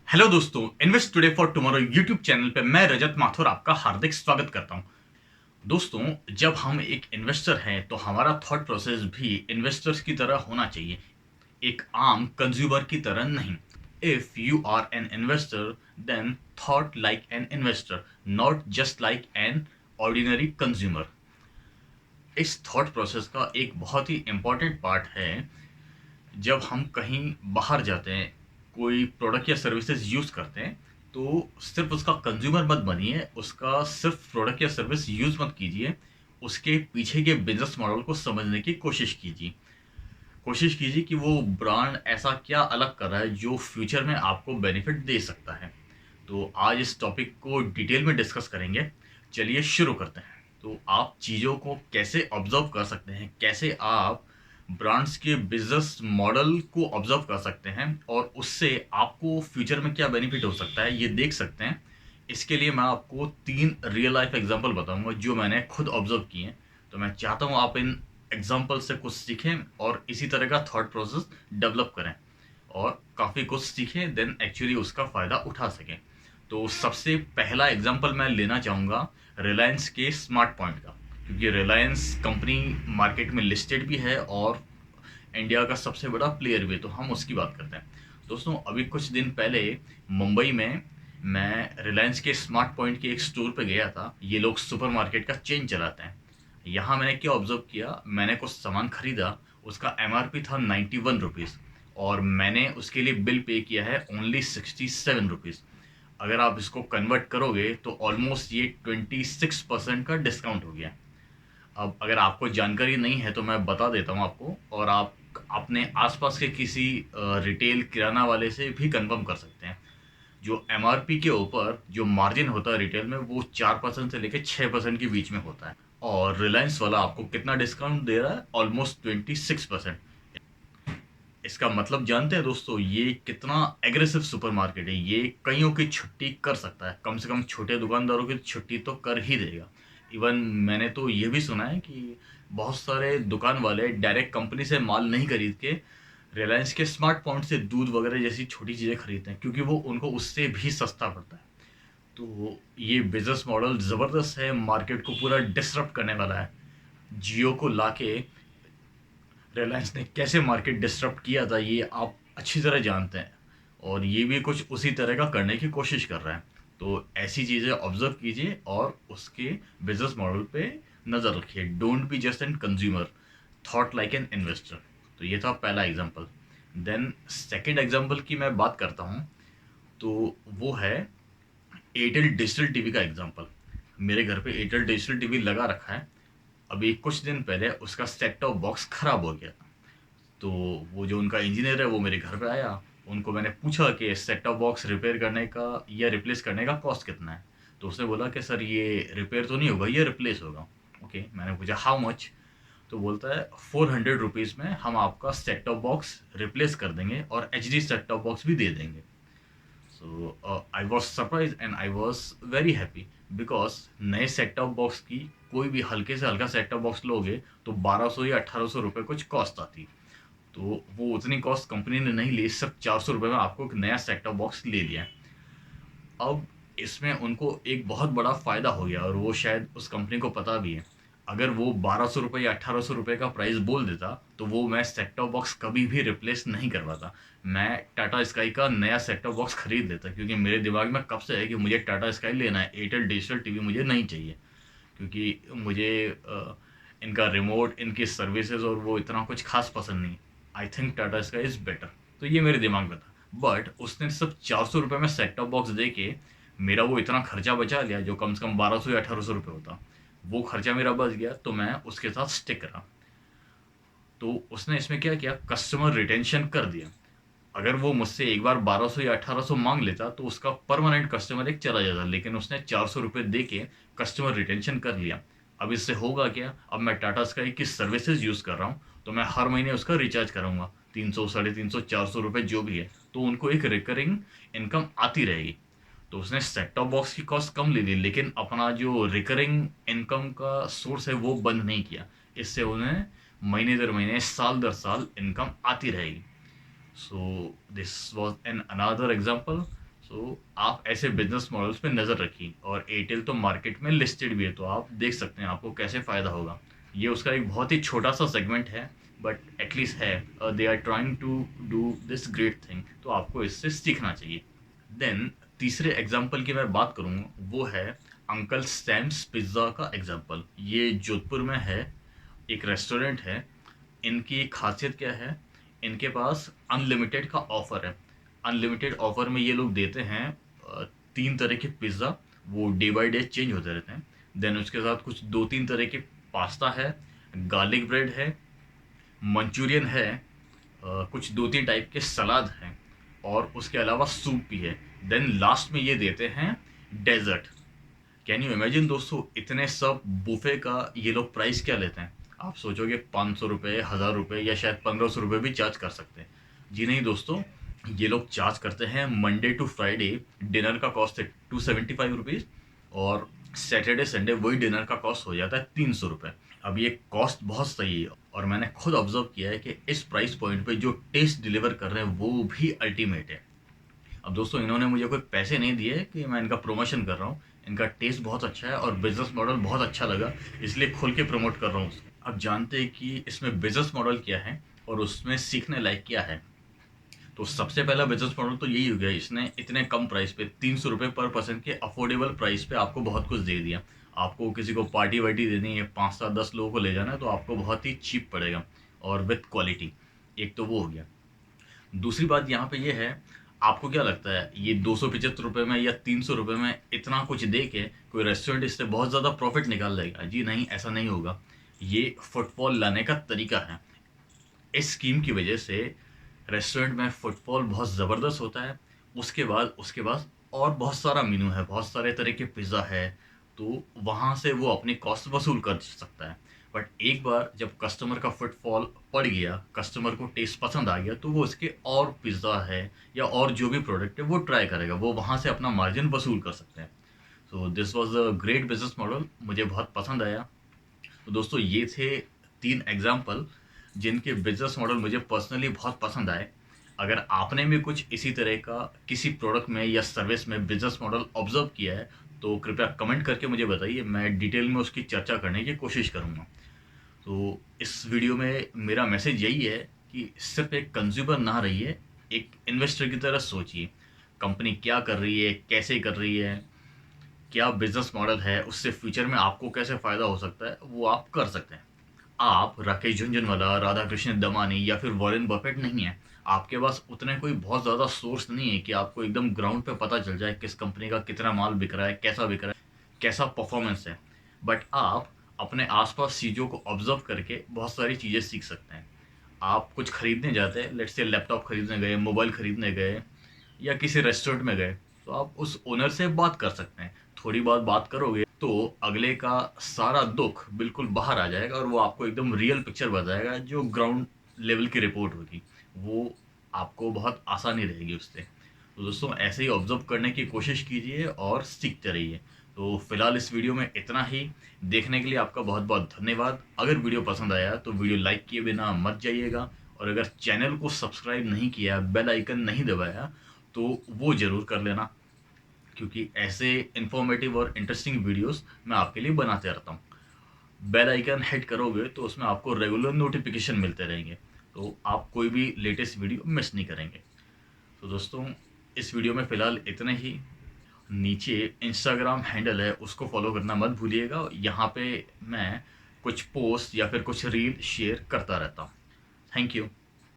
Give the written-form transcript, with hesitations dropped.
Hello दोस्तों, invest today for tomorrow YouTube channel पे मैं रजत माथुर आपका हार्दिक स्वागत करता हूं। दोस्तों, जब हम एक इन्वेस्टर हैं तो हमारा थॉट प्रोसेस भी इन्वेस्टर्स की तरह होना चाहिए, एक आम कंज्यूमर की तरह नहीं। If you are an investor then thought like an investor, not just like an ordinary consumer. इस थॉट प्रोसेस का एक बहुत ही इंपॉर्टेंट पार्ट है। जब हम कहीं बाहर जाते हैं, कोई प्रोडक्ट या सर्विसेज यूज़ करते हैं, तो सिर्फ उसका कंज्यूमर मत बनिए, उसका सिर्फ प्रोडक्ट या सर्विस यूज़ मत कीजिए, उसके पीछे के बिजनेस मॉडल को समझने की कोशिश कीजिए। कोशिश कीजिए कि वो ब्रांड ऐसा क्या अलग कर रहा है जो फ्यूचर में आपको बेनिफिट दे सकता है। तो आज इस टॉपिक को डिटेल में डिस्कस करेंगे। चलिए शुरू करते हैं। तो आप चीज़ों को कैसे ऑब्जर्व कर सकते हैं, कैसे आप ब्रांड्स के बिजनेस मॉडल को ऑब्जर्व कर सकते हैं और उससे आपको फ्यूचर में क्या बेनिफिट हो सकता है ये देख सकते हैं। इसके लिए मैं आपको 3 रियल लाइफ एग्जांपल बताऊंगा जो मैंने खुद ऑब्जर्व किए हैं। तो मैं चाहता हूँ आप इन एग्जांपल से कुछ सीखें और इसी तरह का थॉट प्रोसेस डेवलप करें और काफ़ी कुछ सीखें, देन एक्चुअली उसका फ़ायदा उठा सकें। तो सबसे पहला एग्जांपल मैं लेना चाहूँगा रिलायंस के स्मार्ट पॉइंट का, क्योंकि रिलायंस कंपनी मार्केट में लिस्टेड भी है और इंडिया का सबसे बड़ा प्लेयर भी है, तो हम उसकी बात करते हैं। दोस्तों, अभी कुछ दिन पहले मुंबई में मैं रिलायंस के स्मार्ट पॉइंट के एक स्टोर पे गया था। ये लोग सुपरमार्केट का चेन चलाते हैं। यहाँ मैंने क्या ऑब्जर्व किया, मैंने कुछ सामान खरीदा, उसका एमआरपी था 91 रुपीज़ और मैंने उसके लिए बिल पे किया है ओनली 67 रुपीज़। अगर आप इसको कन्वर्ट करोगे तो ऑलमोस्ट ये 26% का डिस्काउंट हो गया। अब अगर आपको जानकारी नहीं है तो मैं बता देता हूँ आपको, और आप अपने आसपास के किसी रिटेल किराना वाले से भी कंफर्म कर सकते हैं। जो एमआरपी के ऊपर जो मार्जिन होता है रिटेल में, वो 4% से लेकर 6% के बीच में होता है, और रिलायंस वाला आपको कितना डिस्काउंट दे रहा है, ऑलमोस्ट 26%। इसका मतलब जानते हैं दोस्तों, ये कितना एग्रेसिव सुपरमार्केट है। ये कईयों की छुट्टी कर सकता है, कम से कम छोटे दुकानदारों की छुट्टी तो कर ही देगा। इवन मैंने तो ये भी सुना है कि बहुत सारे दुकान वाले डायरेक्ट कंपनी से माल नहीं खरीद के रिलायंस के स्मार्ट पॉइंट से दूध वगैरह जैसी छोटी चीज़ें खरीदते हैं, क्योंकि वो उनको उससे भी सस्ता पड़ता है। तो ये बिजनेस मॉडल ज़बरदस्त है, मार्केट को पूरा डिसरप्ट करने वाला है। जियो को लाके रिलायंस ने कैसे मार्केट डिसरप्ट किया था ये आप अच्छी तरह जानते हैं, और ये भी कुछ उसी तरह का करने की कोशिश कर रहा है। तो ऐसी चीज़ें ऑब्जर्व कीजिए और उसके बिजनेस मॉडल पे नज़र रखिए। Don't be just an consumer, thought like an investor. तो ये था पहला एग्जाम्पल। देन सेकेंड एग्जाम्पल की मैं बात करता हूँ, तो वो है एयरटेल डिजिटल टीवी का एग्जाम्पल। मेरे घर पे एयरटेल डिजिटल टीवी लगा रखा है। अभी कुछ दिन पहले उसका सेट टॉप बॉक्स खराब हो गया। तो वो जो उनका इंजीनियर है वो मेरे घर पे आया। उनको मैंने पूछा कि सेट टॉप बॉक्स रिपेयर करने का या रिप्लेस करने का कॉस्ट कितना है। तो उसने बोला कि सर ये रिपेयर तो नहीं होगा, ये रिप्लेस होगा। ओके, मैंने पूछा हाउ मच। तो बोलता है 400 रुपीज़ में हम आपका सेट टॉप बॉक्स रिप्लेस कर देंगे और H D set top box भी दे देंगे। So I was surprise and I was very happy, because नए सेट टॉप बॉक्स की कोई भी हल्के से हल्का सेट टॉप बॉक्स लोगे तो 1200 या 1800 रुपये कुछ कॉस्ट आती। तो वो उतनी कॉस्ट कंपनी ने नहीं ली, सिर्फ 400 रुपये में आपको एक नया सेट टॉप बॉक्स ले लिया। अब इसमें उनको एक बहुत बड़ा फ़ायदा हो गया, और वो शायद उस कंपनी को पता भी है। अगर वो 1200 रुपये या 1800 रुपये का प्राइस बोल देता तो वो मैं सेट टॉप बॉक्स कभी भी रिप्लेस नहीं करवाता। मैं टाटा स्काई का नया सेट टॉप बॉक्स खरीद लेता, क्योंकि मेरे दिमाग में कब से है कि मुझे टाटा स्काई लेना है, एयरटेल डिजिटल टीवी मुझे नहीं चाहिए। क्योंकि मुझे इनका रिमोट, इनकी सर्विसेज और वो इतना कुछ खास पसंद नहीं। I think Tata sky is better. तो ये मेरे दिमाग में था। बट उसने सिर्फ 400 रुपये में सेट टॉप बॉक्स दे के मेरा वो इतना खर्चा बचा लिया, जो कम से कम 1200 या 1800 रुपये होता। वो खर्चा मेरा बच गया, तो मैं उसके साथ स्टिक रहा। तो उसने इसमें क्या किया, कस्टमर रिटेंशन कर दिया। अगर वो मुझसे एक बार 1200 या 1800 मांग लेता तो उसका परमानेंट कस्टमर एक चला जाता, लेकिन उसने 400 रुपये दे के कस्टमर रिटेंशन कर लिया। अब इससे होगा क्या, अब मैं टाटा स्काई की सर्विसेज यूज़ कर रहा हूँ, तो मैं हर महीने उसका रिचार्ज कराऊंगा, 300, 350, 400 रुपये जो भी है, तो उनको एक रिकरिंग इनकम आती रहेगी। तो उसने सेट टॉप बॉक्स की कॉस्ट कम ले ली, लेकिन अपना जो रिकरिंग इनकम का सोर्स है वो बंद नहीं किया। इससे उन्हें महीने दर महीने, साल दर साल इनकम आती रहेगी। So this was an another example. सो आप ऐसे बिजनेस मॉडल्स पे नज़र रखिए, और एयरटेल तो मार्केट में लिस्टेड भी है, तो आप देख सकते हैं आपको कैसे फ़ायदा होगा। ये उसका एक बहुत ही छोटा सा सेगमेंट है, बट एटलीस्ट है, they are trying to do this great thing, तो आपको इससे सीखना चाहिए। देन तीसरे एग्जाम्पल की मैं बात करूँगा, वो है अंकल सैम्स पिज़्ज़ा का एग्जाम्पल। ये जोधपुर में है, एक रेस्टोरेंट है। इनकी खासियत क्या है, इनके पास अनलिमिटेड का ऑफ़र है। अनलिमिटेड ऑफ़र में ये लोग देते हैं 3 तरह के पिज़्ज़ा, वो डे बाय डे चेंज होते रहते हैं। देन उसके साथ कुछ 2-3 तरह के पास्ता है, गार्लिक ब्रेड है, मंचूरियन है, कुछ 2-3 टाइप के सलाद हैं, और उसके अलावा सूप भी है। देन लास्ट में ये देते हैं डेज़र्ट। कैन यू इमेजिन दोस्तों, इतने सब बुफे का ये लोग प्राइस क्या लेते हैं? आप सोचोगे 500 रुपये, 1000 रुपये, या शायद 1500 रुपये भी चार्ज कर सकते हैं। जी नहीं दोस्तों, ये लोग चार्ज करते हैं मंडे टू फ्राइडे। डिनर का कॉस्ट है 275 रुपीज़, और सैटरडे संडे वही डिनर का कॉस्ट हो जाता है 300 रुपये। अब ये कॉस्ट बहुत सही है, और मैंने खुद ऑब्जर्व किया है कि इस प्राइस पॉइंट पे जो टेस्ट डिलीवर कर रहे हैं वो भी अल्टीमेट है। अब दोस्तों, इन्होंने मुझे कोई पैसे नहीं दिए कि मैं इनका प्रमोशन कर रहा हूँ। इनका टेस्ट बहुत अच्छा है और बिजनेस मॉडल बहुत अच्छा लगा, इसलिए खुल के प्रमोट कर रहा हूँ उसको। अब जानते हैं कि इसमें बिजनेस मॉडल क्या है और उसमें सीखने लायक क्या है। तो सबसे पहला बिजनेस मॉडल तो यही हो गया, इसने इतने कम प्राइस पे 300 रुपये पर पर्सन के अफोर्डेबल प्राइस पे आपको बहुत कुछ दे दिया। आपको किसी को पार्टी वार्टी देनी है, 5 7 10 लोगों को ले जाना है, तो आपको बहुत ही चीप पड़ेगा और विथ क्वालिटी। एक तो वो हो गया। दूसरी बात यहाँ पे ये है, आपको क्या लगता है ये 275 रुपये में या 300 रुपये में इतना कुछ दे के कोई रेस्टोरेंट इससे बहुत ज़्यादा प्रॉफिट निकाल लेगा? जी नहीं, ऐसा नहीं होगा। ये फुटफॉल लाने का तरीका है। इस स्कीम की वजह से रेस्टोरेंट में फुटफॉल बहुत ज़बरदस्त होता है। उसके बाद और बहुत सारा मेनू है, बहुत सारे तरह के पिज़्ज़ा है, तो वहाँ से वो अपनी कॉस्ट वसूल कर सकता है। बट एक बार जब कस्टमर का फुटफॉल पड़ गया, कस्टमर को टेस्ट पसंद आ गया, तो वो उसके और पिज़्ज़ा है या और जो भी प्रोडक्ट है वो ट्राई करेगा, वो वहाँ से अपना मार्जिन वसूल कर सकते हैं। So this was a great business model, मुझे बहुत पसंद आया। तो दोस्तों, ये थे 3 एग्जाम्पल जिनके बिजनेस मॉडल मुझे पर्सनली बहुत पसंद आए। अगर आपने भी कुछ इसी तरह का किसी प्रोडक्ट में या सर्विस में बिजनेस मॉडल ऑब्जर्व किया है, तो कृपया कमेंट करके मुझे बताइए, मैं डिटेल में उसकी चर्चा करने की कोशिश करूँगा। तो इस वीडियो में मेरा मैसेज यही है कि सिर्फ एक कंज्यूमर ना रहिए, एक इन्वेस्टर की तरह सोचिए। कंपनी क्या कर रही है, कैसे कर रही है, क्या बिजनेस मॉडल है, उससे फ्यूचर में आपको कैसे फ़ायदा हो सकता है, वो आप कर सकते हैं। आप राकेश झुनझुनवाला, राधा कृष्ण दमानी या फिर वॉरेन बफेट नहीं है। आपके पास उतने कोई बहुत ज़्यादा सोर्स नहीं है कि आपको एकदम ग्राउंड पे पता चल जाए किस कंपनी का कितना माल बिक रहा है, कैसा बिक रहा है, कैसा परफॉर्मेंस है। बट आप अपने आसपास चीज़ों को ऑब्जर्व करके बहुत सारी चीज़ें सीख सकते हैं। आप कुछ खरीदने जाते हैं, लेट्स से लैपटॉप खरीदने गए, मोबाइल खरीदने गए, या किसी रेस्टोरेंट में गए, तो आप उस ओनर से बात कर सकते हैं। थोड़ी बहुत बात करोगे तो अगले का सारा दुख बिल्कुल बाहर आ जाएगा, और वो आपको एकदम रियल पिक्चर बताएगा, जो ग्राउंड लेवल की रिपोर्ट होगी, वो आपको बहुत आसानी रहेगी उससे। तो दोस्तों, ऐसे ही ऑब्जर्व करने की कोशिश कीजिए और सीखते रहिए। तो फिलहाल इस वीडियो में इतना ही। देखने के लिए आपका बहुत बहुत धन्यवाद। अगर वीडियो पसंद आया तो वीडियो लाइक किए बिना मत जाइएगा, और अगर चैनल को सब्सक्राइब नहीं किया, बेल आइकन नहीं दबाया, तो वो ज़रूर कर लेना, क्योंकि ऐसे इन्फॉर्मेटिव और इंटरेस्टिंग वीडियोस मैं आपके लिए बनाते रहता हूँ। बेल आइकन हिट करोगे तो उसमें आपको रेगुलर नोटिफिकेशन मिलते रहेंगे, तो आप कोई भी लेटेस्ट वीडियो मिस नहीं करेंगे। तो दोस्तों, इस वीडियो में फ़िलहाल इतना ही। नीचे इंस्टाग्राम हैंडल है, उसको फॉलो करना मत भूलिएगा। यहाँ पे मैं कुछ पोस्ट या फिर कुछ रील शेयर करता रहता हूँ। Thank you.